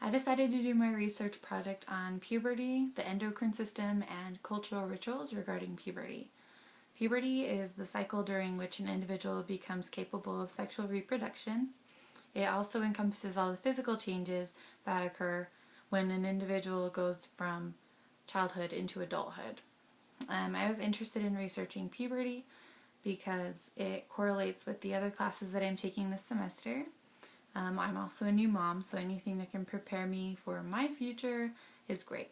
I decided to do my research project on puberty, the endocrine system, and cultural rituals regarding puberty. Puberty is the cycle during which an individual becomes capable of sexual reproduction. It also encompasses all the physical changes that occur when an individual goes from childhood into adulthood. I was interested in researching puberty because it correlates with the other classes that I'm taking this semester. I'm also a new mom, so anything that can prepare me for my future is great.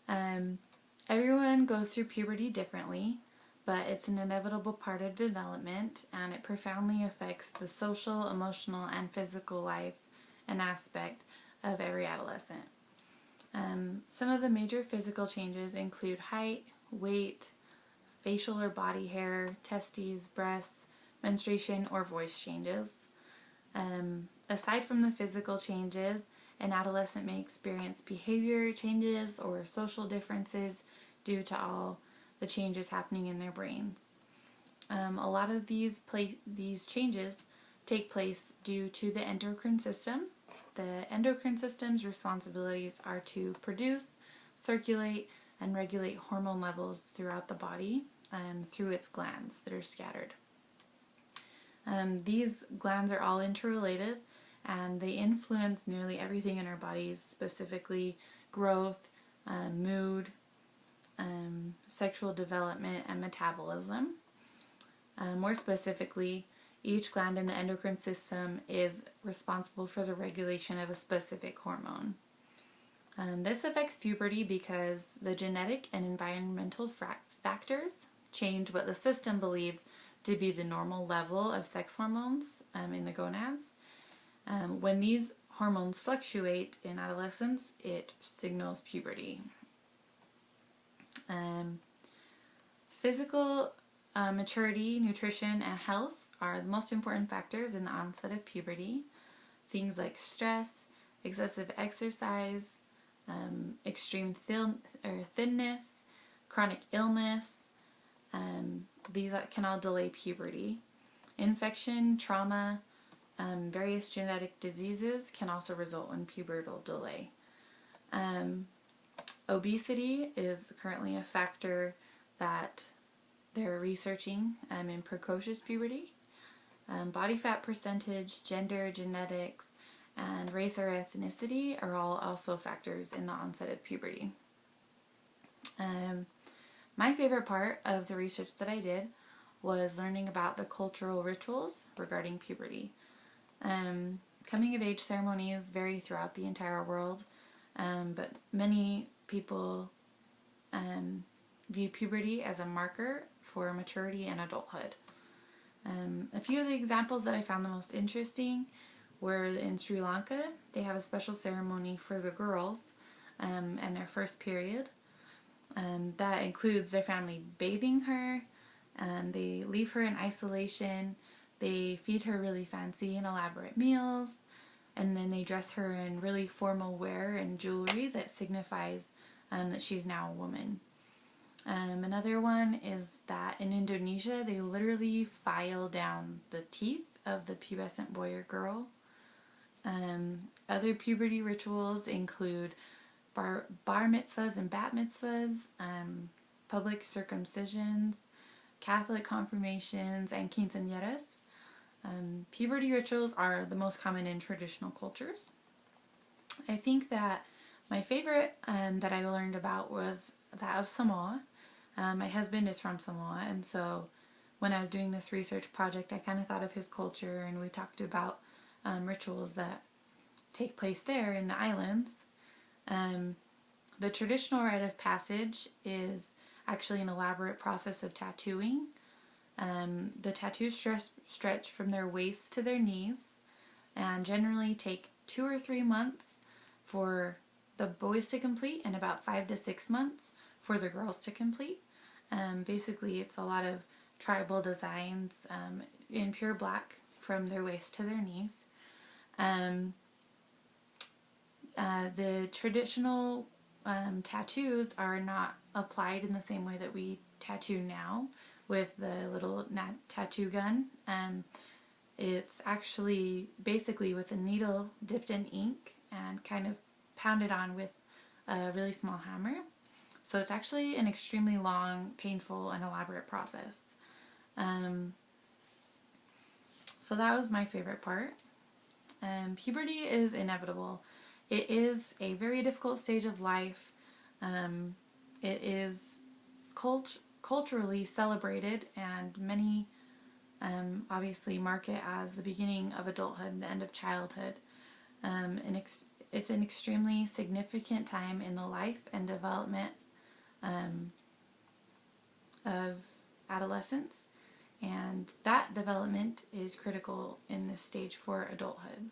Everyone goes through puberty differently, but it's an inevitable part of development, and it profoundly affects the social, emotional, and physical life and aspect of every adolescent. Some of the major physical changes include height, weight, facial or body hair, testes, breasts, menstruation, or voice changes. Aside from the physical changes, an adolescent may experience behavior changes or social differences due to all the changes happening in their brains. A lot of these changes take place due to the endocrine system. The endocrine system's responsibilities are to produce, circulate, and regulate hormone levels throughout the body through its glands that are scattered. These glands are all interrelated, and they influence nearly everything in our bodies, specifically growth, mood, sexual development, and metabolism. More specifically, each gland in the endocrine system is responsible for the regulation of a specific hormone. This affects puberty because the genetic and environmental factors change what the system believes to be the normal level of sex hormones in the gonads. When these hormones fluctuate in adolescence, it signals puberty. Physical maturity, nutrition, and health are the most important factors in the onset of puberty. Things like stress, excessive exercise, extreme thinness, chronic illness, these can all delay puberty. Infection, trauma, various genetic diseases can also result in pubertal delay. Obesity is currently a factor that they're researching in precocious puberty. Body fat percentage, gender, genetics, and race or ethnicity are all also factors in the onset of puberty. My favorite part of the research that I did was learning about the cultural rituals regarding puberty. Coming of age ceremonies vary throughout the entire world, but many people view puberty as a marker for maturity and adulthood. A few of the examples that I found the most interesting were in Sri Lanka. They have a special ceremony for the girls and their first period. That includes their family bathing her, they leave her in isolation, they feed her really fancy and elaborate meals, and then they dress her in really formal wear and jewelry that signifies that she's now a woman. Another one is that in Indonesia they literally file down the teeth of the pubescent boy or girl. Other puberty rituals include bar mitzvahs and bat mitzvahs, public circumcisions, Catholic confirmations, and quinceañeras. Puberty rituals are the most common in traditional cultures. I think that my favorite that I learned about was that of Samoa. My husband is from Samoa, and so when I was doing this research project, I kind of thought of his culture, and we talked about rituals that take place there in the islands. The traditional rite of passage is actually an elaborate process of tattooing. The tattoos stretch from their waist to their knees and generally take 2 or 3 months for the boys to complete and about 5 to 6 months for the girls to complete. Basically, it's a lot of tribal designs in pure black from their waist to their knees. The traditional tattoos are not applied in the same way that we tattoo now with the little tattoo gun. It's actually basically with a needle dipped in ink and kind of pounded on with a really small hammer. So it's actually an extremely long, painful, and elaborate process. So that was my favorite part. Puberty is inevitable. It is a very difficult stage of life. It is culturally celebrated, and many obviously mark it as the beginning of adulthood and the end of childhood. It's an extremely significant time in the life and development of adolescence, and that development is critical in this stage for adulthood.